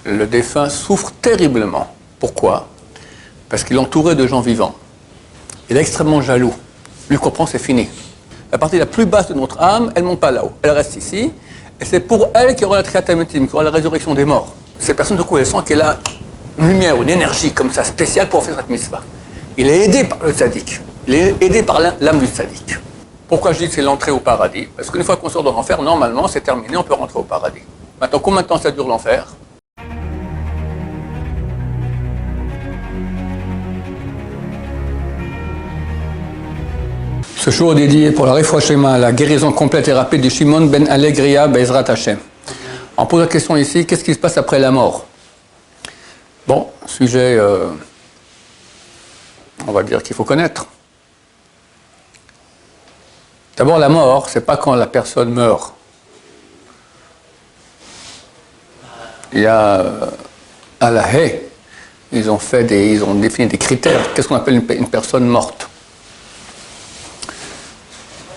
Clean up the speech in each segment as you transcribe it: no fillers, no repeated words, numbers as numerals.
le défunt souffre terriblement. Pourquoi? Parce qu'il est entouré de gens vivants. Il est extrêmement jaloux. Lui comprend, c'est fini. La partie la plus basse de notre âme, elle ne monte pas là-haut. Elle reste ici. Et c'est pour elle qu'il y aura la triatamétime, qu'il y aura la résurrection des morts. Cette personne, de coup, elle sent qu'elle a une lumière, une énergie comme ça, spéciale pour faire cette mitzvah. Il est aidé par le tzaddik. Il est aidé par l'âme du tzaddik. Pourquoi je dis que c'est l'entrée au paradis? Parce qu'une fois qu'on sort de l'enfer, normalement, c'est terminé, on peut rentrer au paradis. Maintenant, combien de temps ça dure l'enfer? Ce jour est dédié pour la Refouachema, la guérison complète et rapide de Shimon ben Alegria Bezrat Hashem. On pose la question ici, qu'est-ce qui se passe après la mort? Bon, sujet, on va dire qu'il faut connaître. D'abord, la mort, c'est pas quand la personne meurt. Il y a à la Haye, ils ont défini des critères. Qu'est-ce qu'on appelle une personne morte?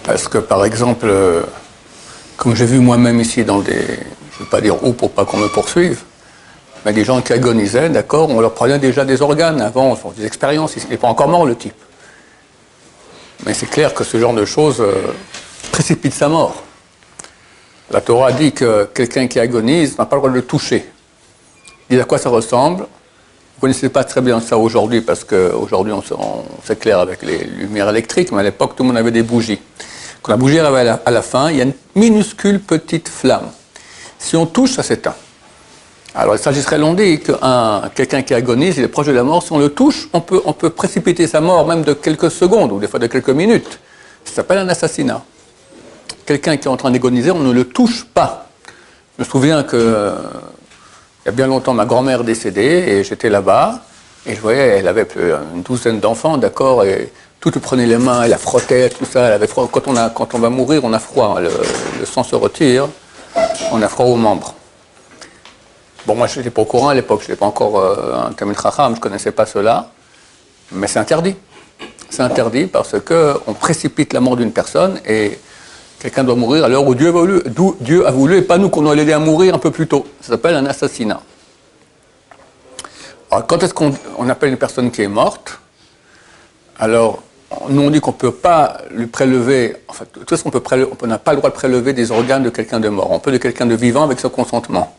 Parce que, par exemple, comme j'ai vu moi-même ici dans des... Je ne vais pas dire où pour pas qu'on me poursuive, mais des gens qui agonisaient, d'accord, on leur prenait déjà des organes avant, on fait des expériences, il n'est pas encore mort le type. Mais c'est clair que ce genre de choses précipite sa mort. La Torah dit que quelqu'un qui agonise n'a pas le droit de le toucher. Il dit à quoi ça ressemble. Vous ne connaissez pas très bien ça aujourd'hui, parce qu'aujourd'hui c'est clair avec les lumières électriques, mais à l'époque tout le monde avait des bougies. Quand la bougie arrive à la fin, il y a une minuscule petite flamme. Si on touche, ça s'éteint. Alors il s'agirait, l'on dit, que quelqu'un qui agonise, il est proche de la mort, si on le touche, on peut précipiter sa mort même de quelques secondes, ou des fois de quelques minutes. Ça s'appelle un assassinat. Quelqu'un qui est en train d'agoniser, on ne le touche pas. Je me souviens que, il y a bien longtemps, ma grand-mère est décédée, et j'étais là-bas, et je voyais, elle avait une douzaine d'enfants, d'accord, et tout lui prenait les mains, elle la frottait, tout ça, elle avait froid. Quand on va mourir, on a froid, le sang se retire, on a froid aux membres. Bon, moi, je n'étais pas au courant à l'époque, je n'étais pas encore un Talmid Chacham, je ne connaissais pas cela, mais c'est interdit. C'est interdit parce qu'on précipite la mort d'une personne et quelqu'un doit mourir à l'heure où Dieu a voulu et pas nous qu'on doit l'aider à mourir un peu plus tôt. Ça s'appelle un assassinat. Alors, quand est-ce qu'on appelle une personne qui est morte? Alors, nous on dit qu'on ne peut pas lui prélever, en fait, tout ce on n'a pas le droit de prélever des organes de quelqu'un de mort. On peut de quelqu'un de vivant avec son consentement.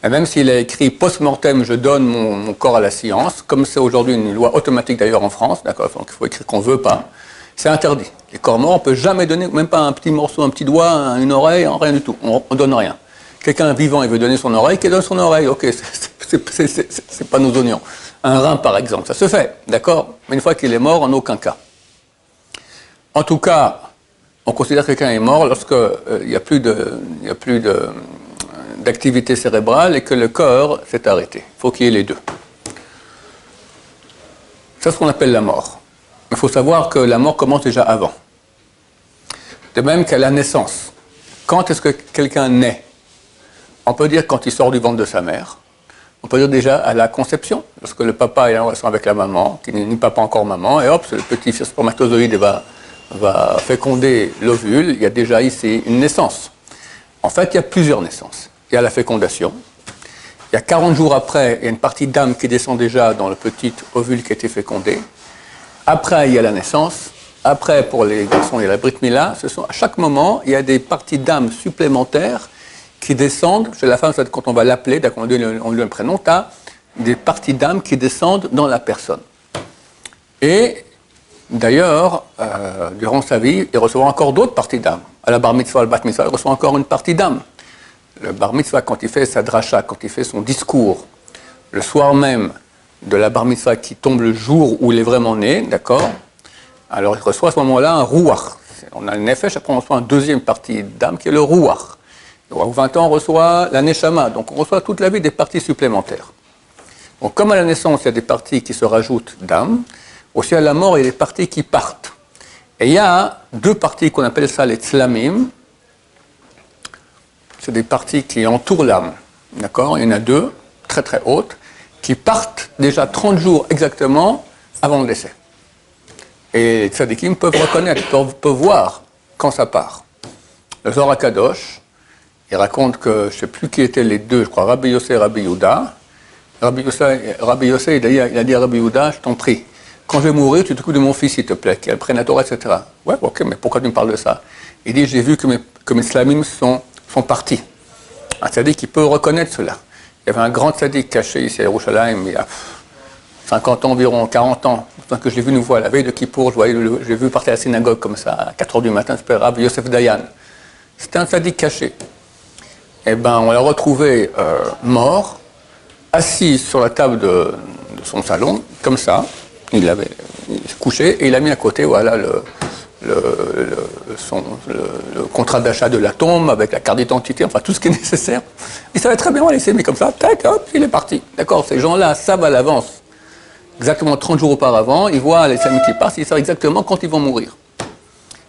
Et même s'il a écrit post-mortem, je donne mon corps à la science, comme c'est aujourd'hui une loi automatique d'ailleurs en France, d'accord, donc il faut écrire qu'on ne veut pas, c'est interdit. Les corps morts, on ne peut jamais donner, même pas un petit morceau, un petit doigt, une oreille, rien du tout, on ne donne rien. Quelqu'un vivant, il veut donner son oreille, qu'il donne son oreille, ok, c'est pas nos oignons. Un rein par exemple, ça se fait, d'accord, mais une fois qu'il est mort, en aucun cas. En tout cas, on considère que quelqu'un est mort lorsqu'il n'y a plus d'activité cérébrale et que le corps s'est arrêté. Il faut qu'il y ait les deux. C'est ce qu'on appelle la mort. Il faut savoir que la mort commence déjà avant. De même qu'à la naissance. Quand est-ce que quelqu'un naît? On peut dire quand il sort du ventre de sa mère. On peut dire déjà à la conception, lorsque le papa est en relation avec la maman, qui n'est ni papa encore maman, et hop, le petit spermatozoïde va féconder l'ovule. Il y a déjà ici une naissance. En fait, il y a plusieurs naissances. Il y a la fécondation. Il y a 40 jours après, il y a une partie d'âme qui descend déjà dans le petit ovule qui a été fécondé. Après, il y a la naissance. Après, pour les garçons, il y a la brit mila. À chaque moment, il y a des parties d'âme supplémentaires qui descendent. Chez la femme, c'est quand on va l'appeler, on lui donne un prénom, tu as des parties d'âme qui descendent dans la personne. Et d'ailleurs, durant sa vie, il recevra encore d'autres parties d'âme. À la bar mitzvah, le bat mitzvah, il reçoit encore une partie d'âme. Le bar mitzvah, quand il fait sa dracha, quand il fait son discours, le soir même de la bar mitzvah qui tombe le jour où il est vraiment né, d'accord, alors il reçoit à ce moment-là un rouach. On a le nefesh, après on reçoit une deuxième partie d'âme qui est le rouach. Ou 20 ans, on reçoit la neshama, donc on reçoit toute la vie des parties supplémentaires. Donc comme à la naissance, il y a des parties qui se rajoutent d'âme, aussi à la mort, il y a des parties qui partent. Et il y a deux parties qu'on appelle ça les tzlamim. C'est des parties qui entourent l'âme, d'accord? Il y en a deux, très très hautes, qui partent déjà 30 jours exactement avant le décès. Et les tzadikim peuvent reconnaître, peuvent voir quand ça part. Le Zohar HaKadosh, il raconte que, je ne sais plus qui étaient les deux, je crois Rabbi Yossé et Rabbi Yehuda, Rabbi Yossé, il a dit à Rabbi Yehuda, je t'en prie, quand je vais mourir, tu t'occupes de mon fils, s'il te plaît, qui apprenne la Torah, etc. Ouais, ok, mais pourquoi tu me parles de ça? Il dit, j'ai vu que mes slamim sont partis. Un tzaddik qui peut reconnaître cela. Il y avait un grand tzaddik caché ici à Yerushalayim, il y a 50 ans environ, 40 ans, que je l'ai vu nous voir la veille de Kippour, j'ai vu partir à la synagogue comme ça, à 4 h du matin, c'était Rabbi Yosef Dayan. C'était un tzaddik caché. Eh ben, on l'a retrouvé mort, assis sur la table de son salon, comme ça. Il s'est couché et il a mis à côté, voilà, le contrat d'achat de la tombe avec la carte d'identité, enfin tout ce qui est nécessaire. Il savait très bien où laisser, mais comme ça, tac, hop, il est parti. D'accord, ces gens-là savent à l'avance, exactement 30 jours auparavant, ils voient les amis qui passent, ils savent exactement quand ils vont mourir.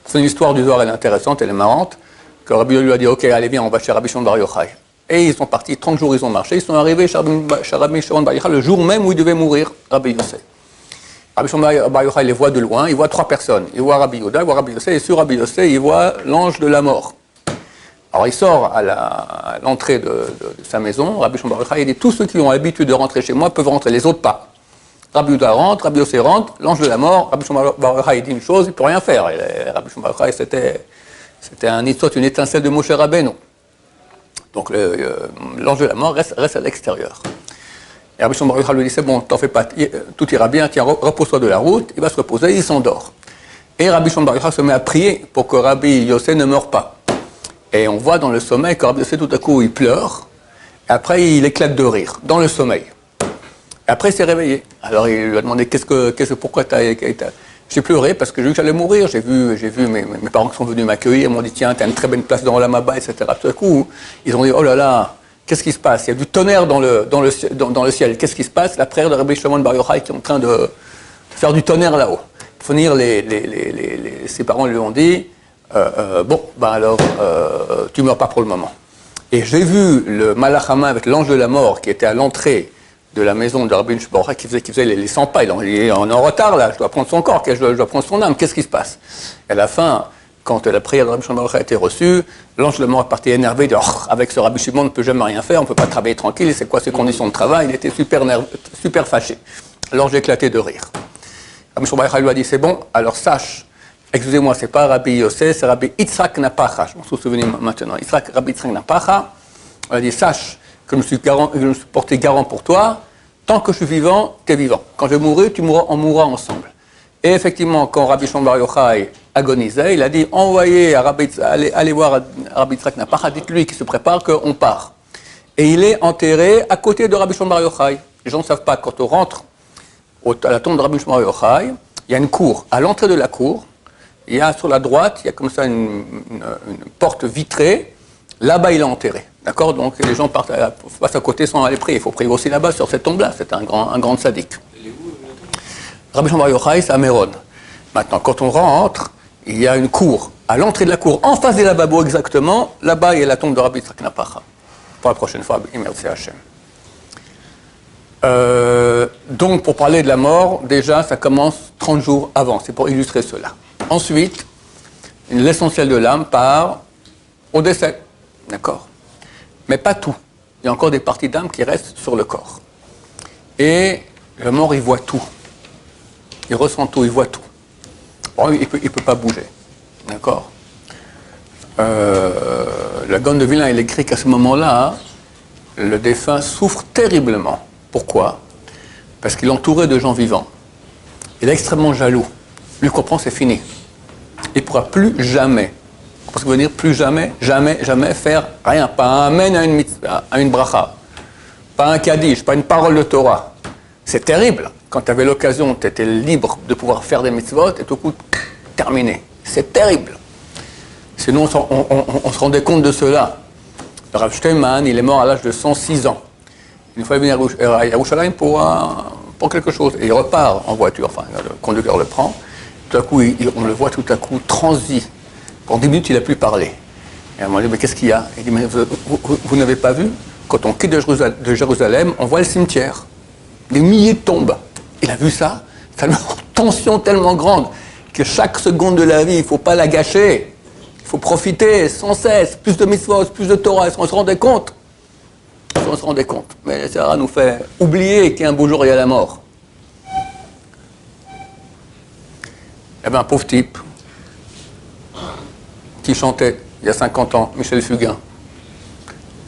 C'est une histoire du Zohar, elle est intéressante, elle est marrante, que Rabbi lui a dit, ok, allez bien, on va chez Rabbi Shimon Bar Yochai. Et ils sont partis, 30 jours ils ont marché, ils sont arrivés chez Rabbi Shimon Bar Yochai le jour même où il devait mourir, Rabbi Yossé. Rabbi Shimon Bar Yochai les voit de loin, il voit 3 personnes. Il voit Rabbi Yehuda, il voit Rabbi Yossé, et sur Rabbi Yossé, il voit l'ange de la mort. Alors il sort à l'entrée de sa maison, Rabbi Shimon Bar Yochai, il dit, tous ceux qui ont l'habitude de rentrer chez moi peuvent rentrer, les autres pas. Rabbi Yehuda rentre, Rabbi Yossé rentre, l'ange de la mort, Rabbi Shimon Bar Yochai dit une chose, il ne peut rien faire. Et Rabbi Shimon Bar Yochai, c'était une étincelle de Moshe Rabbeinu. Donc l'ange de la mort reste à l'extérieur. Et Rabbi Shimon Bar Yochai lui dit, c'est bon, t'en fais pas, tout ira bien, tiens, repose-toi de la route, il va se reposer, il s'endort. Et Rabbi Shimon Bar Yochai se met à prier pour que Rabbi Yossé ne meure pas. Et on voit dans le sommeil que Rabbi Yossé, tout à coup, il pleure, et après il éclate de rire, dans le sommeil. Et après il s'est réveillé. Alors il lui a demandé, pourquoi j'ai pleuré parce que j'ai vu que j'allais mourir, j'ai vu mes parents qui sont venus m'accueillir, ils m'ont dit, tiens, t'as une très belle place dans l'Amaba, etc. Tout à coup, ils ont dit, oh là là, qu'est-ce qui se passe? Il y a du tonnerre dans le ciel. Qu'est-ce qui se passe? La prière de Rabbi Shimon Bar Yochai qui est en train de faire du tonnerre là-haut. Pour finir, ses parents lui ont dit, bon, ben alors, tu meurs pas pour le moment. Et j'ai vu le Malach Hama avec l'ange de la mort qui était à l'entrée de la maison de Rabbi Shimon Bar Yochai qui faisait les 100 pas. Il est en retard là, je dois prendre son corps, je dois prendre son âme. Qu'est-ce qui se passe? Et à la fin, quand la prière de Rabbi Shimon Bar Yochai a été reçue, l'ange de la mort est parti énervé, de, avec ce Rabbi Shimon on ne peut jamais rien faire, on ne peut pas travailler tranquille, c'est quoi ces conditions de travail? Il était super fâché. Alors j'ai éclaté de rire. Rabbi Shimon Bar Yochai lui a dit, c'est bon, alors sache, excusez-moi, c'est pas Rabbi Yossé, c'est Rabbi Yitzhak Napacha, je m'en souviens maintenant, Rabbi Yitzhak Napacha, on a dit, sache que je me suis porté garant pour toi, tant que je suis vivant, tu es vivant. Quand je vais mourir, on mourra ensemble. Et effectivement, quand Rabbi Shimon Bar Yochai agonisait, il a dit, allez voir Rabbi Yitzhak Napacha, dites-lui qu'il se prépare, qu'on part. Et il est enterré à côté de Rabbi Shimon Bar Yochai. Les gens ne savent pas, quand on rentre à la tombe de Rabbi Shimon Bar Yochai, il y a une cour. À l'entrée de la cour, il y a sur la droite, il y a comme ça une porte vitrée. Là-bas, il est enterré. D'accord? Donc les gens passent à côté sans aller prier. Il faut prier aussi là-bas, sur cette tombe-là. C'est un grand tzaddik. Rabbi Shimon Bar Yochai, c'est à Méron. Maintenant, quand on rentre, il y a une cour. À l'entrée de la cour, en face des lavabos exactement, là-bas, il y a la tombe de Rabbi Yitzhak Napacha. Pour la prochaine fois, merci Hachem. Donc, pour parler de la mort, déjà, ça commence 30 jours avant. C'est pour illustrer cela. Ensuite, l'essentiel de l'âme part au décès. D'accord? Mais pas tout. Il y a encore des parties d'âme qui restent sur le corps. Et le mort, il voit tout. Il ressent tout, il voit tout. Bon, il ne peut pas bouger. D'accord? La Gaon de Vilna, il écrit qu'à ce moment-là, le défunt souffre terriblement. Pourquoi? Parce qu'il est entouré de gens vivants. Il est extrêmement jaloux. Lui comprend, c'est fini. Il ne pourra plus jamais. Parce que veut dire plus jamais faire rien. Pas un amen à une mitzvah, à une bracha. Pas un kaddish, pas une parole de Torah. C'est terrible. Quand tu avais l'occasion, tu étais libre de pouvoir faire des mitzvot et tout coup, terminé. C'est terrible. Sinon, on se rendait compte de cela. Le Rav Steinman, il est mort à l'âge de 106 ans. Une fois, il est venu à Yerushalayim pour quelque chose. Et il repart en voiture. Enfin, le conducteur le prend. Tout à coup, on le voit tout à coup transi. En 10 minutes, il n'a plus parlé. Et on m'a dit, mais qu'est-ce qu'il y a? Il dit, mais vous n'avez pas vu? Quand on quitte de Jérusalem, on voit le cimetière. Des milliers de tombes. Il a vu ça. Ça lui rend tension tellement grande que chaque seconde de la vie, il ne faut pas la gâcher. Il faut profiter sans cesse. Plus de mitzvot, plus de Torah. Est-ce qu'on se rendait compte? si on se rendait compte. Mais ça nous fait oublier qu'un beau jour, il y a la mort. Eh bien, un pauvre type qui chantait, il y a 50 ans, Michel Fugain.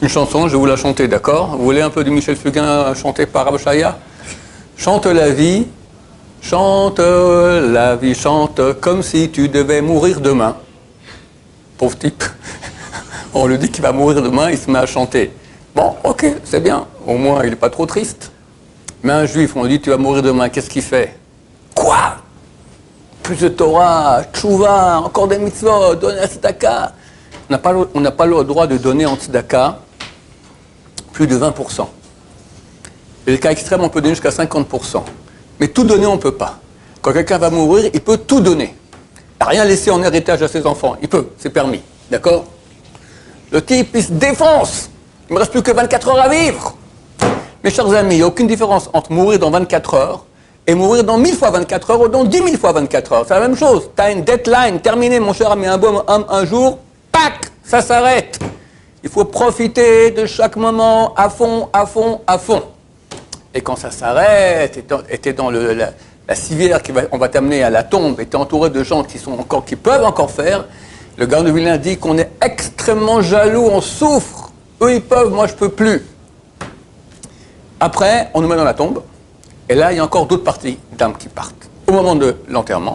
Une chanson, je vais vous la chanter, d'accord? Vous voulez un peu du Michel Fugain chanté par Abshaya? Chante la vie, chante comme si tu devais mourir demain. Pauvre type. On lui dit qu'il va mourir demain, il se met à chanter. Bon, ok, c'est bien. Au moins, il n'est pas trop triste. Mais un juif, on lui dit, tu vas mourir demain, qu'est-ce qu'il fait? Quoi? Plus de Torah, tchouva, encore des mitzvot, donner la tzedaka. On n'a pas le droit de donner en tzedaka plus de 20%. Et les cas extrêmes, on peut donner jusqu'à 50%. Mais tout donner, on ne peut pas. Quand quelqu'un va mourir, il peut tout donner. Il n'a rien laissé en héritage à ses enfants. Il peut, c'est permis. D'accord? Le type, il se défonce. Il ne me reste plus que 24 heures à vivre. Mes chers amis, il n'y a aucune différence entre mourir dans 24 heures et mourir dans 1000 fois 24 heures ou dans 10 000 fois 24 heures. C'est la même chose. Tu as une deadline terminée, mon cher ami, un jour, pac, ça s'arrête. Il faut profiter de chaque moment à fond, à fond, à fond. Et quand ça s'arrête, et tu es dans la civière on va t'amener à la tombe, et tu es entouré de gens qui peuvent encore faire, le Gaon de Vilna dit qu'on est extrêmement jaloux, on souffre. Eux, ils peuvent, moi, je ne peux plus. Après, on nous met dans la tombe, et là, il y a encore d'autres parties d'âmes qui partent. Au moment de l'enterrement,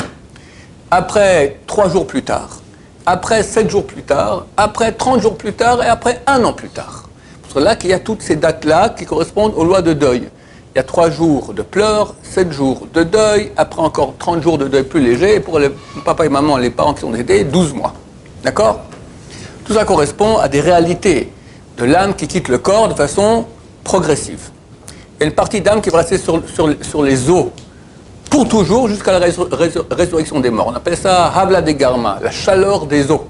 après 3 jours plus tard, après 7 jours plus tard, après 30 jours plus tard, et après 1 an plus tard. C'est pour cela qu'il y a toutes ces dates-là qui correspondent aux lois de deuil. Il y a 3 jours de pleurs, 7 jours de deuil, après encore 30 jours de deuil plus léger, et pour les papa et maman, les parents qui sont décédés, 12 mois. D'accord? Tout ça correspond à des réalités de l'âme qui quitte le corps de façon progressive. Il y a une partie d'âme qui va rester sur les os pour toujours jusqu'à la résurrection des morts. On appelle ça Havla de Garma, la chaleur des os.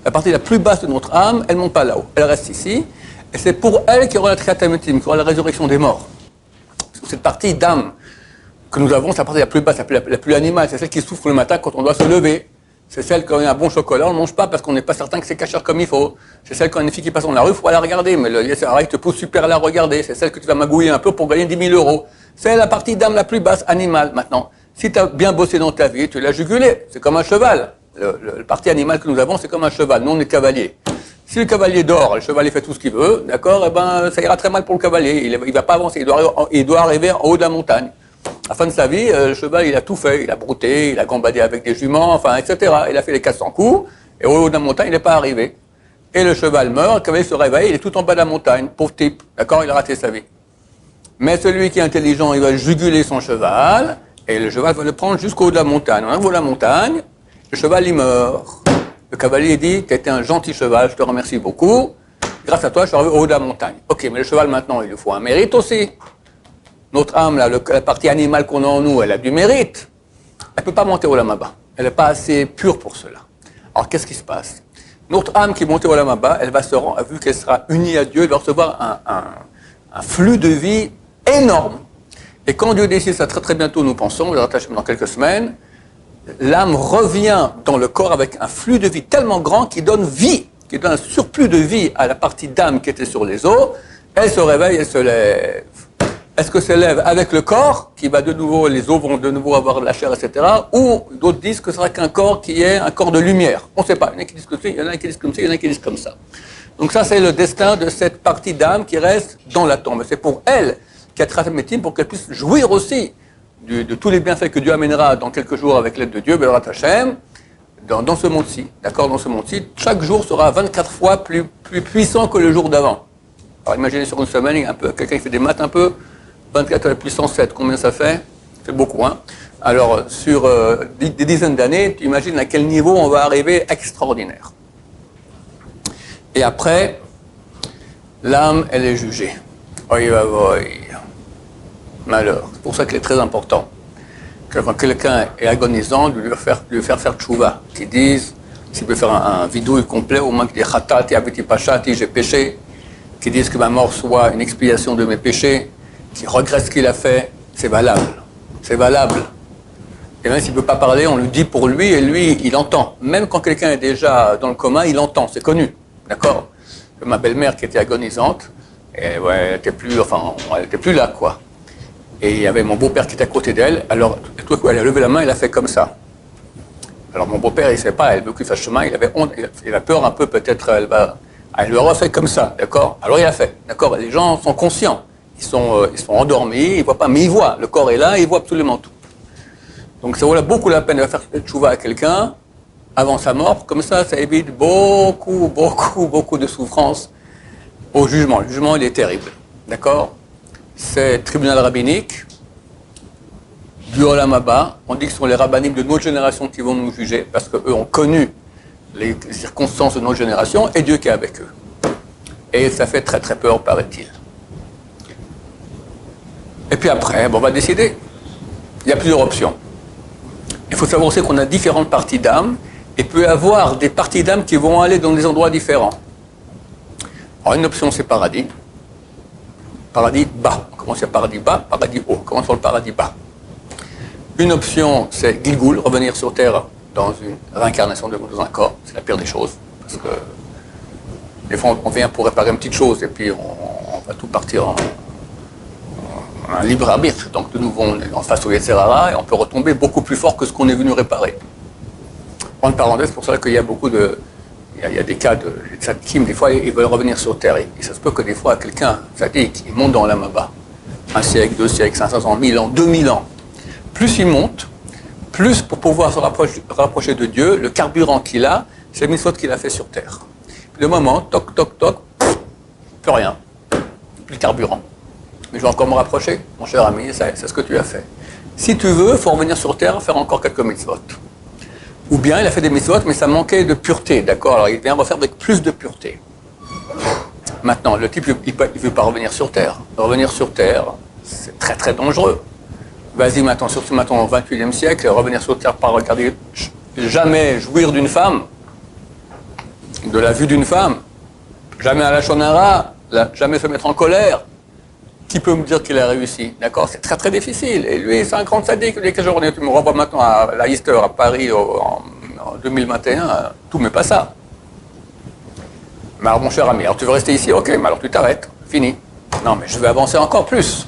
La partie la plus basse de notre âme, elle ne monte pas là-haut, elle reste ici, et c'est pour elle qu'il y aura la triatamétime, qu'il y aura la résurrection des morts. Cette partie d'âme que nous avons, c'est la partie la plus basse, la plus animale, c'est celle qui souffre le matin quand on doit se lever. C'est celle quand il y a un bon chocolat, on ne le mange pas parce qu'on n'est pas certain que c'est cachère comme il faut. C'est celle quand il y a une fille qui passe dans la rue, il faut la regarder, mais le Yetzirah te pousse super à la regarder. C'est celle que tu vas magouiller un peu pour gagner 10 000 euros. C'est la partie d'âme la plus basse, animale. Maintenant, si tu as bien bossé dans ta vie, tu l'as jugulé. C'est comme un cheval. Le partie animale que nous avons, c'est comme un cheval. Nous, on est cavalier. Si le cavalier dort, le cheval il fait tout ce qu'il veut, d'accord, eh ben, ça ira très mal pour le cavalier. Il ne va pas avancer, il doit arriver en haut de la montagne. À la fin de sa vie, le cheval, il a tout fait. Il a brouté, il a gambadé avec des juments, enfin, etc. Il a fait les 400 coups, et au haut de la montagne, il n'est pas arrivé. Et le cheval meurt, le cavalier se réveille, il est tout en bas de la montagne. Pauvre type, d'accord, il a raté sa vie. Mais celui qui est intelligent, il va juguler son cheval, et le cheval va le prendre jusqu'au haut de la montagne. On arrive au haut de la montagne, le cheval, il meurt. Le cavalier dit, tu étais un gentil cheval, je te remercie beaucoup. Grâce à toi, je suis arrivé au haut de la montagne. Ok, mais le cheval, maintenant, il lui faut un mérite aussi. Notre âme, là, la partie animale qu'on a en nous, elle a du mérite. Elle ne peut pas monter au Lamaba. Elle n'est pas assez pure pour cela. Alors, qu'est-ce qui se passe? Notre âme qui est montée au Lamaba, elle va se rendre, vu qu'elle sera unie à Dieu, elle va recevoir un flux de vie énorme. Et quand Dieu décide ça très très bientôt, nous pensons, vous rattachez dans quelques semaines, l'âme revient dans le corps avec un flux de vie tellement grand qui donne vie, qui donne un surplus de vie à la partie d'âme qui était sur les os. Elle se réveille, elle se lève. Est-ce que se lève avec le corps, qui va de nouveau, les os vont de nouveau avoir de la chair, etc. Ou d'autres disent que ce sera qu'un corps qui est un corps de lumière. On ne sait pas. Il y en a qui disent comme ça, il y en a qui disent comme ça, il y en a qui disent comme ça. Donc ça, c'est le destin de cette partie d'âme qui reste dans la tombe. C'est pour elle qu'elle trace le métier, pour qu'elle puisse jouir aussi de tous les bienfaits que Dieu amènera dans quelques jours avec l'aide de Dieu, Be'erat Hashem, dans ce monde-ci. D'accord, dans ce monde-ci, chaque jour sera 24 fois plus puissant que le jour d'avant. Alors imaginez sur une semaine, quelqu'un qui fait des maths un peu, 24 à la puissance 7, combien ça fait? C'est beaucoup, hein? Alors, sur des dizaines d'années, tu imagines à quel niveau on va arriver extraordinaire. Et après, l'âme, elle est jugée. Oi, oi, malheur. C'est pour ça qu'il est très important que quand quelqu'un est agonisant, de lui faire tchouva. Qu'ils disent, s'il peut faire un vidouille complet, au moins qu'il dise Khatati, Aviti Pashati, j'ai péché. Qu'ils disent que ma mort soit une expiation de mes péchés. Qui regrette ce qu'il a fait, c'est valable. C'est valable. Et même s'il ne peut pas parler, on lui dit pour lui, et lui, il entend. Même quand quelqu'un est déjà dans le coma, il entend, c'est connu. D'accord? Ma belle-mère qui était agonisante, Et ouais, elle était plus là, quoi. Et il y avait mon beau-père qui était à côté d'elle. Alors, tout à coup, elle a levé la main, elle a fait comme ça. Alors, mon beau-père, il ne savait pas, elle veut qu'il fasse chemin, il avait honte, il a peur un peu, peut-être, elle lui aura fait comme ça, d'accord? Alors, il a fait, d'accord? Les gens sont conscients. Ils sont endormis, ils ne voient pas, mais ils voient. Le corps est là, ils voient absolument tout. Donc, ça vaut beaucoup la peine de faire tchouva à quelqu'un avant sa mort. Comme ça évite beaucoup de souffrance au jugement. Le jugement, il est terrible, d'accord? C'est tribunal rabbinique, du Olam Haba. On dit que ce sont les rabbinim de notre génération qui vont nous juger, parce qu'eux ont connu les circonstances de notre génération, et Dieu qui est avec eux. Et ça fait très très peur, paraît-il. Et puis après, on va décider. Il y a plusieurs options. Il faut savoir aussi qu'on a différentes parties d'âme, et peut y avoir des parties d'âme qui vont aller dans des endroits différents. Alors une option, c'est paradis. Paradis bas. On commence par paradis bas, paradis haut. On commence par le paradis bas. Une option, c'est Gilgul, revenir sur Terre dans une réincarnation dans un corps. C'est la pire des choses. Parce que des fois, on vient pour réparer une petite chose et puis on va tout partir en un libre arbitre. Donc de nouveau, on est en face au Yetzirara et on peut retomber beaucoup plus fort que ce qu'on est venu réparer. En parenthèse, c'est pour ça qu'il y a beaucoup de... Il y a des cas de tzadikim, des fois, ils veulent revenir sur Terre. Et ça se peut que des fois, quelqu'un, tzadik, il monte dans la Maba. Un siècle, 2 siècles, 500 ans, 1000 ans, 2000 ans. Plus il monte, plus pour pouvoir se rapprocher de Dieu, le carburant qu'il a, c'est le mitzvot qu'il a fait sur Terre. Puis le moment, toc, toc, toc, plus rien. Plus de carburant. Mais je vais encore me rapprocher, mon cher ami, c'est ce que tu as fait. Si tu veux, il faut revenir sur Terre, faire encore quelques mitzvot. Ou bien il a fait des mitzvot, mais ça manquait de pureté, d'accord? Alors il vient refaire avec plus de pureté. Maintenant, le type, il ne veut pas revenir sur Terre. Revenir sur Terre, c'est très très dangereux. Vas-y maintenant, surtout maintenant au XXIe siècle, revenir sur Terre, pas regarder, jamais jouir d'une femme, de la vue d'une femme, jamais à la shonara, jamais se mettre en colère. Qui peut me dire qu'il a réussi? D'accord? C'est très très difficile. Et lui, c'est un grand sadique. Tu me renvoies maintenant à la Easter à Paris en 2021, tout mais pas ça. Mais alors, mon cher ami, alors tu veux rester ici? Ok, mais alors tu t'arrêtes. Fini. Non, mais je vais avancer encore plus.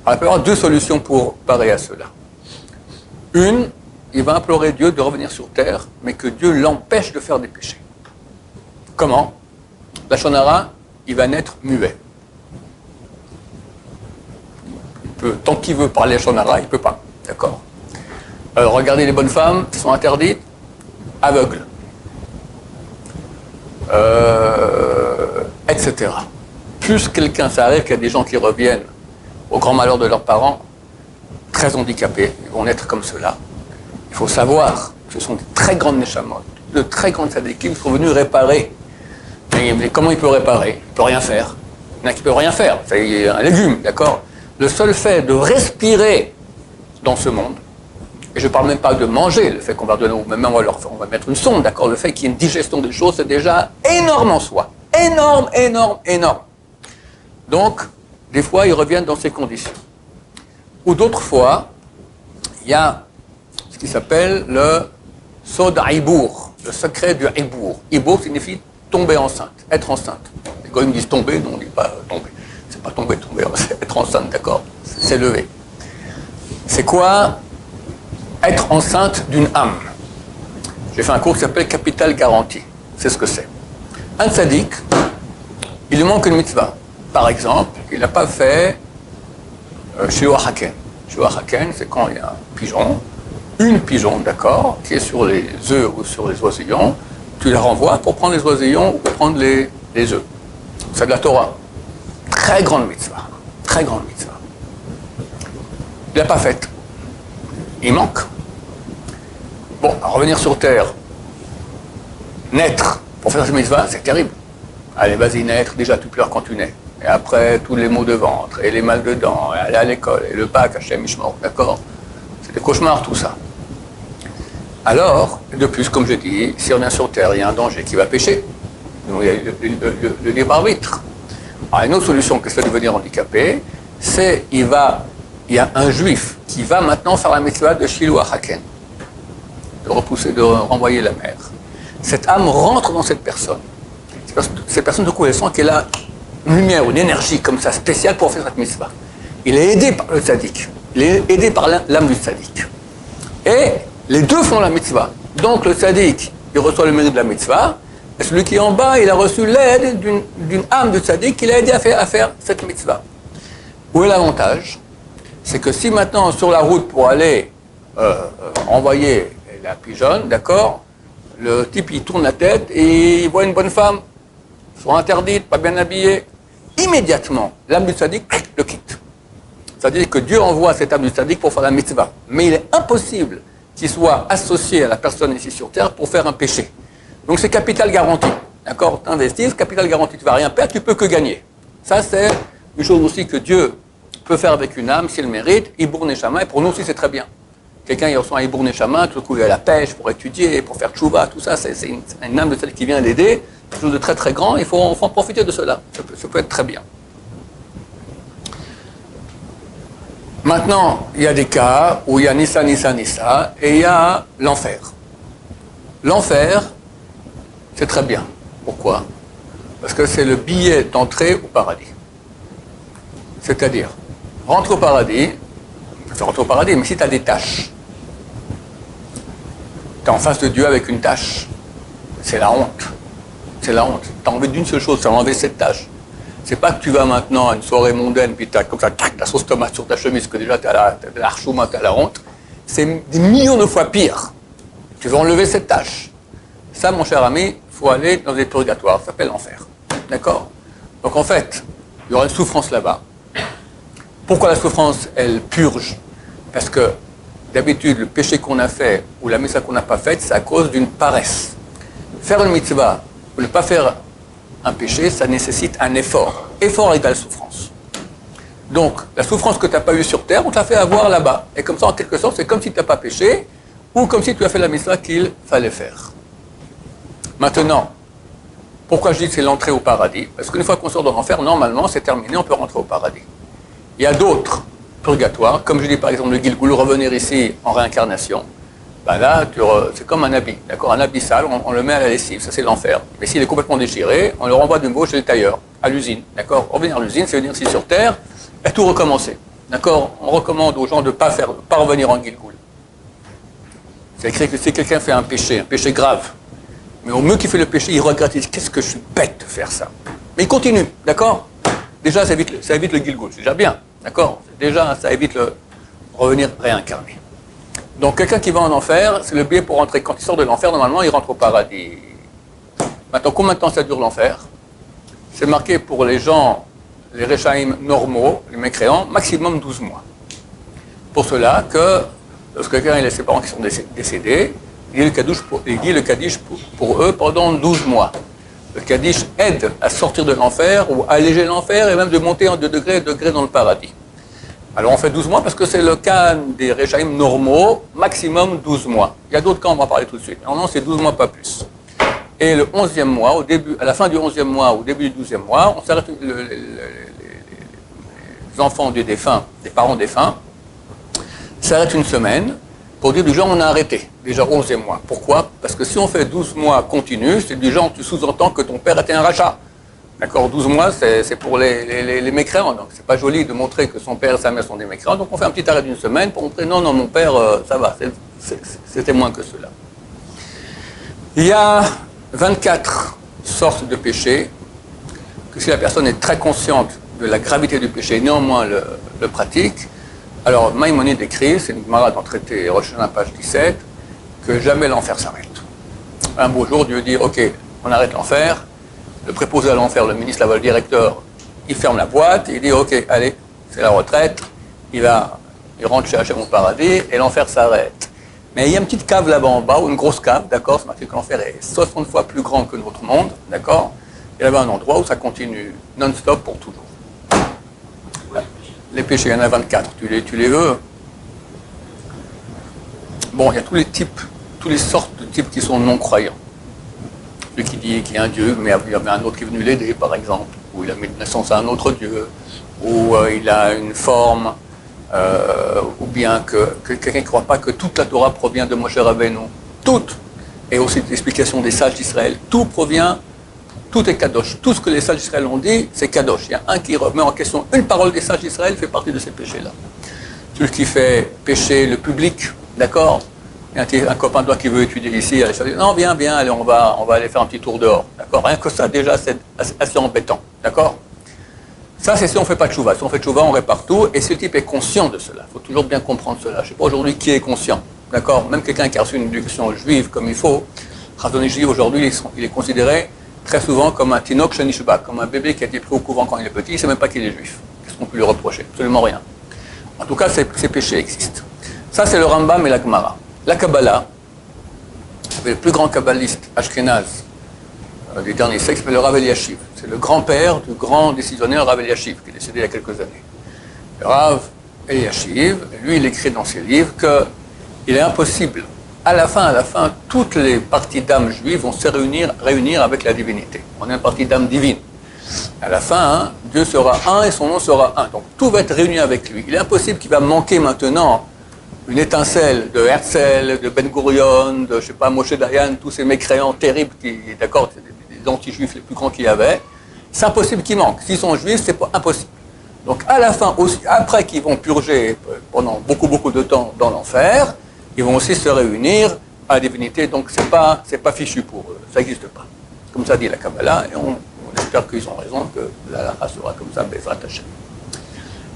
Alors, il peut y avoir deux solutions pour parer à cela. Une, il va implorer Dieu de revenir sur terre, mais que Dieu l'empêche de faire des péchés. Comment? La shonara, il va naître muet. Tant qu'il veut parler à shonara, il ne peut pas. D'accord? Regardez les bonnes femmes qui sont interdites, aveugles. Etc. Plus quelqu'un, ça arrive qu'il y a des gens qui reviennent au grand malheur de leurs parents, très handicapés, ils vont naître comme cela. Il faut savoir que ce sont de très grandes neshamot, de très grandes tzadikim qui sont venus réparer. Mais comment il peut réparer? Il ne peut rien faire. Il y en a qui ne peut rien faire. C'est un légume, d'accord? Le seul fait de respirer dans ce monde, et je ne parle même pas de manger, le fait qu'on va donner, même on va mettre une sonde, d'accord? Le fait qu'il y ait une digestion des choses, c'est déjà énorme en soi. Énorme, énorme, énorme. Donc, des fois, ils reviennent dans ces conditions. Ou d'autres fois, il y a ce qui s'appelle le sod ibour, le secret du ibour. Ibour signifie tomber enceinte, être enceinte. Les gars, ils me disent tomber, non, on ne dit pas tomber. C'est pas tomber, c'est être enceinte, d'accord? C'est s'élever. C'est quoi être enceinte d'une âme? J'ai fait un cours qui s'appelle Capital Garantie. C'est ce que c'est. Un tzaddik, il lui manque une mitzvah. Par exemple, il n'a pas fait Shiur Haken. Shiur Haken, c'est quand il y a un pigeon, une pigeon, d'accord, qui est sur les œufs ou sur les oisillons, tu la renvoies pour prendre les oisillons ou pour prendre les œufs. C'est de la Torah. Très grande mitzvah. Très grande mitzvah. Il n'a pas faite. Il manque. Bon, à revenir sur terre, naître pour faire cette mitzvah, c'est terrible. Allez, vas-y, naître, déjà tu pleures quand tu nais. Et après, tous les maux de ventre, et les mal de dents, et aller à l'école, et le Pâques, Hachem Ishmor, d'accord? C'est des cauchemars, tout ça. Alors, de plus, comme je dis, si on revient sur terre, il y a un danger qui va pécher. Donc, il y a le libre arbitre. Alors, une autre solution que ça de devenir handicapé, c'est il y a un juif qui va maintenant faire la mitzvah de Shiloh Haken, de repousser, de renvoyer la mer. Cette âme rentre dans cette personne. Cette personne, de coup, elle sent qu'elle a une lumière, une énergie comme ça spéciale pour faire cette mitzvah. Il est aidé par le tzaddik. Il est aidé par l'âme du tzaddik. Et les deux font la mitzvah. Donc le tzaddik, il reçoit le mérite de la mitzvah, et celui qui est en bas, il a reçu l'aide d'une âme du tzaddik qui l'a aidé à faire cette mitzvah. Où est l'avantage? C'est que si maintenant, sur la route pour aller envoyer la pigeonne, d'accord, le type il tourne la tête et il voit une bonne femme, soit interdite, pas bien habillée, immédiatement, l'âme du tzaddik le quitte. C'est-à-dire que Dieu envoie cette âme du tzaddik pour faire la mitzvah. Mais il est impossible qu'il soit associé à la personne ici sur terre pour faire un péché. Donc c'est capital garanti. D'accord? Tu investis, capital garanti, tu ne vas rien perdre, tu ne peux que gagner. Ça, c'est une chose aussi que Dieu peut faire avec une âme s'il mérite, Ibour Neshama, et pour nous aussi c'est très bien. Quelqu'un il reçoit un Ibour Neshama, tout le coup il est à la pêche pour étudier, pour faire tchouva, tout ça, c'est une âme de celle qui vient l'aider, quelque chose de très très grand, il faut en profiter de cela, ça peut être très bien. Maintenant, il y a des cas où il y a Nissa, Nissa, Nissa, et il y a l'enfer. L'enfer, c'est très bien. Pourquoi? Parce que c'est le billet d'entrée au paradis. C'est-à-dire, rentre au paradis, tu rentres au paradis, mais si tu as des tâches, tu es en face de Dieu avec une tâche, c'est la honte. C'est la honte. Tu as envie d'une seule chose, c'est enlever cette tâche. C'est pas que tu vas maintenant à une soirée mondaine, puis tu as comme ça, tac, la sauce tomate sur ta chemise, que déjà tu as la harchouma, tu as la honte. C'est des millions de fois pire. Tu veux enlever cette tâche. Ça, mon cher ami, il faut aller dans des purgatoires, ça s'appelle l'enfer. D'accord? Donc en fait, il y aura une souffrance là-bas. Pourquoi la souffrance, elle purge? Parce que d'habitude, le péché qu'on a fait ou la mitzvah qu'on n'a pas faite, c'est à cause d'une paresse. Faire une mitzvah ou ne pas faire un péché, ça nécessite un effort. Effort égale souffrance. Donc, la souffrance que tu n'as pas eue sur terre, on te l'a fait avoir là-bas. Et comme ça, en quelque sorte, c'est comme si tu n'as pas péché ou comme si tu as fait la mitzvah qu'il fallait faire. Maintenant, pourquoi je dis que c'est l'entrée au paradis? Parce qu'une fois qu'on sort de l'enfer, normalement, c'est terminé, on peut rentrer au paradis. Il y a d'autres purgatoires, comme je dis par exemple le Gilgul, revenir ici en réincarnation. Ben là, c'est comme un habit, d'accord? Un habit sale, on le met à la lessive, ça c'est l'enfer. Mais s'il est complètement déchiré, on le renvoie de nouveau chez le tailleur, à l'usine, d'accord? Revenir à l'usine, c'est venir ici sur terre et tout recommencer, d'accord? On recommande aux gens de ne pas revenir en Gilgul. C'est écrit que si quelqu'un fait un péché grave, mais au mieux qu'il fait le péché, il regrette, il dit qu'est-ce que je suis bête de faire ça. Mais il continue, d'accord? Déjà, ça évite le Gilgul, c'est déjà bien, d'accord? Déjà, ça évite le revenir réincarné. Donc, quelqu'un qui va en enfer, c'est le biais pour rentrer. Quand il sort de l'enfer, normalement, il rentre au paradis. Maintenant, combien de temps ça dure l'enfer? C'est marqué pour les gens, les Rechaïm normaux, les mécréants, maximum 12 mois. Pour cela que, lorsque quelqu'un a ses parents qui sont décédés, il dit le Kaddish pour eux pendant 12 mois. Le Kaddish aide à sortir de l'enfer ou à alléger l'enfer et même de monter de degré en degré dans le paradis. Alors on fait 12 mois parce que c'est le cas des Rechaïm normaux, maximum 12 mois. Il y a d'autres cas, on va en parler tout de suite. Non, c'est 12 mois, pas plus. Et le 11e mois, à la fin du 11e mois ou au début du 12e mois, on s'arrête, les enfants du défunt, des parents défunts, s'arrêtent une semaine pour dire du genre on a arrêté, déjà 11e mois. Pourquoi? Parce que si on fait 12 mois continus, c'est du genre tu sous-entends que ton père était un rachat. D'accord, 12 mois, c'est pour les mécréants. Donc, c'est pas joli de montrer que son père et sa mère sont des mécréants. Donc, on fait un petit arrêt d'une semaine pour montrer non, mon père, ça va, c'était moins que cela. Il y a 24 sortes de péchés que si la personne est très consciente de la gravité du péché, néanmoins le pratique. Alors, Maïmonide écrit, c'est une Gemara dans le traité Rosh Hashanah, page 17, que jamais l'enfer s'arrête. Un beau jour, Dieu dit, ok, on arrête l'enfer. Le préposé à l'enfer, le ministre, le directeur, il ferme la boîte, il dit ok, allez, c'est la retraite, il rentre chez Hachem au paradis et l'enfer s'arrête. Mais il y a une petite cave là-bas en bas, ou une grosse cave, d'accord, c'est marqué que l'enfer est 60 fois plus grand que notre monde, d'accord. Il y avait un endroit où ça continue non-stop pour toujours. Les péchés, il y en a 24, tu les veux? Bon, il y a tous les sortes de types qui sont non-croyants. Celui qui dit qu'il y a un Dieu, mais il y avait un autre qui est venu l'aider, par exemple, ou il a mis de naissance à un autre Dieu, ou il a une forme, ou bien que quelqu'un ne croit pas que toute la Torah provient de Moshe Rabbeinu. Toute, et aussi l'explication des sages d'Israël, tout provient Tout est kadosh. Tout ce que les sages d'Israël ont dit, c'est kadosh. Il y a un qui remet en question une parole des sages d'Israël, fait partie de ces péchés-là. Celui qui fait pécher le public, d'accord? Il y a un copain de toi qui veut étudier ici, il dit non, viens, allez, on va aller faire un petit tour dehors, d'accord? Rien que ça, déjà, c'est assez embêtant, d'accord? Ça, c'est si on ne fait pas de tchouva. Si on fait de tchouva, on répare tout, et ce type est conscient de cela. Il faut toujours bien comprendre cela. Je ne sais pas aujourd'hui qui est conscient, d'accord? Même quelqu'un qui a reçu une éducation juive comme il faut, Chazon juif aujourd'hui, il est considéré très souvent comme un tinok shenishba, comme un bébé qui a été pris au couvent quand il est petit, il ne sait même pas qu'il est juif. Qu'est-ce qu'on peut lui reprocher? Absolument rien. En tout cas, ces péchés existent. Ça, c'est le Rambam et la Gemara. La Kabbalah, le plus grand kabbaliste ashkénaze du dernier siècle, c'est le Rav Eliashiv. C'est le grand-père du grand décisionnaire Rav Eliashiv, qui est décédé il y a quelques années. Le Rav Eliashiv, lui, il écrit dans ses livres qu'il est impossible, à la fin, toutes les parties d'âme juives vont se réunir avec la divinité. On est une partie d'âme divine. À la fin, Dieu sera un et son nom sera un. Donc tout va être réuni avec lui. Il est impossible qu'il va manquer maintenant une étincelle de Herzl, de Ben Gurion, de, je sais pas, Moshe Dayan, tous ces mécréants terribles d'accord, des anti-juifs les plus grands qu'il y avait. C'est impossible qu'il manque. S'ils sont juifs, c'est pas impossible. Donc à la fin aussi, après qu'ils vont purger pendant beaucoup de temps dans l'enfer, ils vont aussi se réunir à la divinité. Donc c'est pas fichu pour eux. Ça n'existe pas. Comme ça dit la Kabbalah, et on espère qu'ils ont raison, que la halakha sera comme ça, Bezrat Hashem.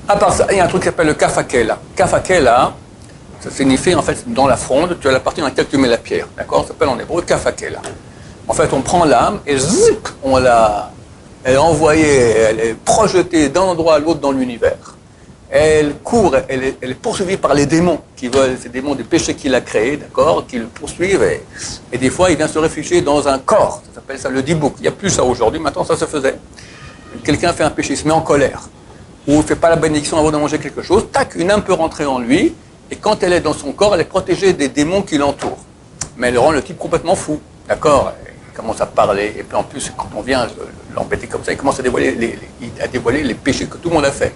À part ça, il y a un truc qui s'appelle le kafakela. Kafakela, ça signifie, en fait, dans la fronde, tu as la partie dans laquelle tu mets la pierre. D'accord? Ça s'appelle en hébreu kafakela. En fait, on prend l'âme et zip, elle est envoyée, elle est projetée d'un endroit à l'autre dans l'univers. Elle court, elle est poursuivie par les démons qui veulent, ces démons des péchés qu'il a créés, d'accord, qui le poursuivent, et des fois il vient se réfugier dans un corps, ça s'appelle ça le dibouk. Il n'y a plus ça aujourd'hui, maintenant ça se faisait. Quelqu'un fait un péché, il se met en colère, ou ne fait pas la bénédiction avant de manger quelque chose, tac, une âme peut rentrer en lui, et quand elle est dans son corps, elle est protégée des démons qui l'entourent. Mais elle rend le type complètement fou, d'accord? Il commence à parler, et puis en plus, quand on vient l'embêter comme ça, il commence à dévoiler les péchés que tout le monde a fait.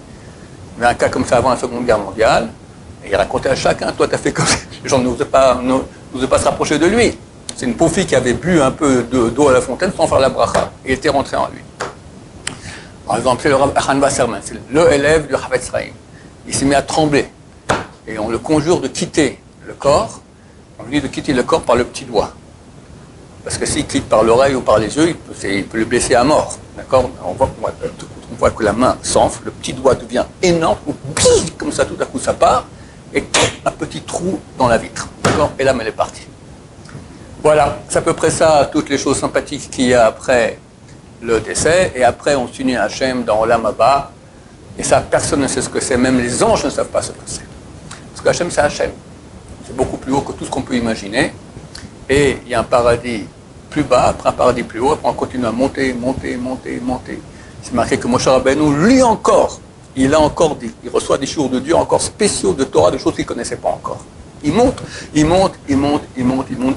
Il y avait un cas comme ça avant la Seconde Guerre mondiale, et il racontait à chacun, toi t'as fait comme ça, les gens n'osaient pas se rapprocher de lui. C'est une pauvre fille qui avait bu un peu d'eau à la fontaine sans faire la bracha, et était rentrée en lui. Par exemple, c'est le Rav Echan Wasserman, c'est le élève du Havetz Chaim. Il s'est mis à trembler, et on le conjure de quitter le corps, on lui dit de quitter le corps par le petit doigt. Parce que s'il quitte par l'oreille ou par les yeux, il peut le blesser à mort. D'accord? On voit que la main s'enfle, le petit doigt devient énorme, comme ça tout à coup ça part, et un petit trou dans la vitre. D'accord? Et l'âme elle est partie. Voilà, c'est à peu près ça, toutes les choses sympathiques qu'il y a après le décès, et après on s'unit à Hachem dans l'âme Abba, et ça personne ne sait ce que c'est, même les anges ne savent pas ce que c'est. Parce que Hachem c'est Hachem. C'est beaucoup plus haut que tout ce qu'on peut imaginer, et il y a un paradis plus bas, après un paradis plus haut, après on continue à monter. C'est marqué que Moshe Rabbeinu, lui encore, il reçoit des jours de Dieu encore spéciaux de Torah, de choses qu'il ne connaissait pas encore. Il monte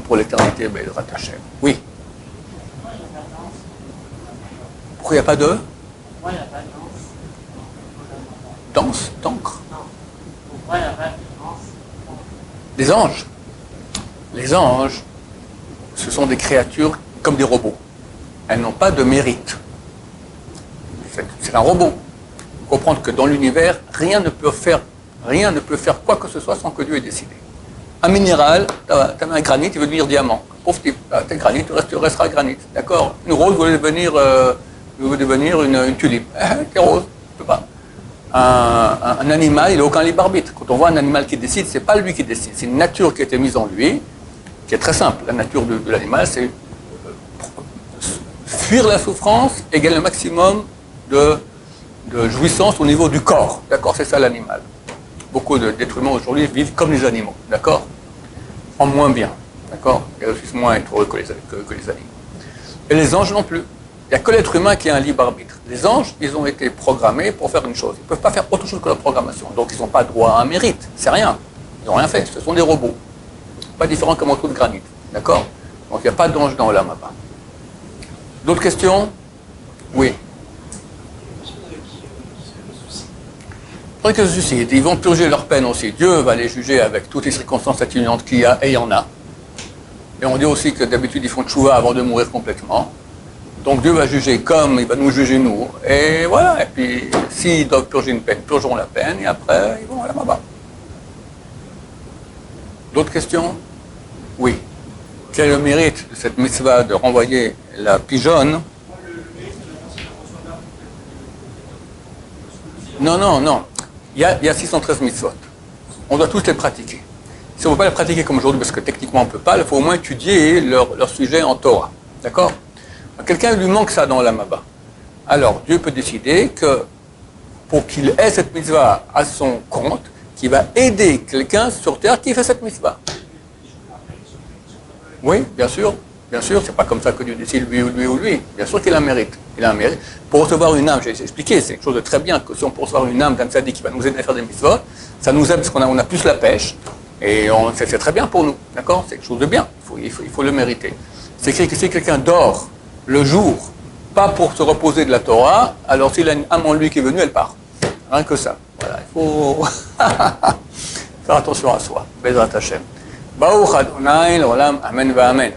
pour l'éternité, Bezrat Hashem. Oui. Pourquoi il n'y a pas de danse, d'encre? Pourquoi il n'y a pas de danse? Les anges. Les anges, ce sont des créatures comme des robots. Elles n'ont pas de mérite. C'est un robot. Il faut comprendre que dans l'univers, rien ne peut faire quoi que ce soit sans que Dieu ait décidé. Un minéral, tu as un granit, il veut devenir diamant. Pauvre type, t'es granit, tu resteras granit. D'accord? Une rose veut devenir une tulipe. T'es rose, tu peux pas. Un animal, il n'a aucun libre arbitre. Quand on voit un animal qui décide, c'est pas lui qui décide. C'est une nature qui a été mise en lui, qui est très simple. La nature de l'animal, c'est fuir la souffrance et gagner le maximum de jouissance au niveau du corps. D'accord? C'est ça l'animal. Beaucoup d'êtres humains aujourd'hui vivent comme les animaux. D'accord? En moins bien. D'accord? Ils réussissent moins à être heureux que les animaux. Et les anges non plus. Il n'y a que l'être humain qui a un libre arbitre. Les anges, ils ont été programmés pour faire une chose. Ils ne peuvent pas faire autre chose que leur programmation. Donc ils n'ont pas droit à un mérite. C'est rien. Ils n'ont rien fait. Ce sont des robots. Pas différents comme un trou de granit. D'accord? Donc il n'y a pas d'ange dans l'âme là-bas. D'autres questions? Oui. Après qu'ils se suicident, ils vont purger leur peine aussi. Dieu va les juger avec toutes les circonstances atténuantes qu'il y a, et il y en a. Et on dit aussi que d'habitude ils font tchouva avant de mourir complètement. Donc Dieu va juger comme il va nous juger nous. Et voilà, et puis s'ils doivent purger une peine, purgeront la peine, et après, ils vont à la Maba. D'autres questions? Oui. Quel est le mérite de cette mitzvah de renvoyer la pigeonne? Non. Il y a 613 mitzvot. On doit tous les pratiquer. Si on ne peut pas les pratiquer comme aujourd'hui, parce que techniquement on ne peut pas, il faut au moins étudier leur sujet en Torah. D'accord? Quelqu'un lui manque ça dans la Maba. Alors Dieu peut décider que pour qu'il ait cette mitzvah à son compte, qu'il va aider quelqu'un sur terre qui fait cette mitzvah. Oui, bien sûr, c'est pas comme ça que Dieu décide lui ou lui ou lui. Bien sûr qu'il a un mérite. Il a un mérite. Pour recevoir une âme, j'ai expliqué, c'est quelque chose de très bien, que si on peut recevoir une âme d'un tzaddik qui va nous aider à faire des mitzvot, ça nous aide parce qu'on a plus la pêche, et c'est très bien pour nous, d'accord? C'est quelque chose de bien, il faut le mériter. C'est écrit que si quelqu'un dort le jour, pas pour se reposer de la Torah, alors s'il a une âme en lui qui est venue, elle part. Rien que ça. Voilà, il faut faire attention à soi. Bezrat Hashem. Baruch Adonai l'olam, amen va amen.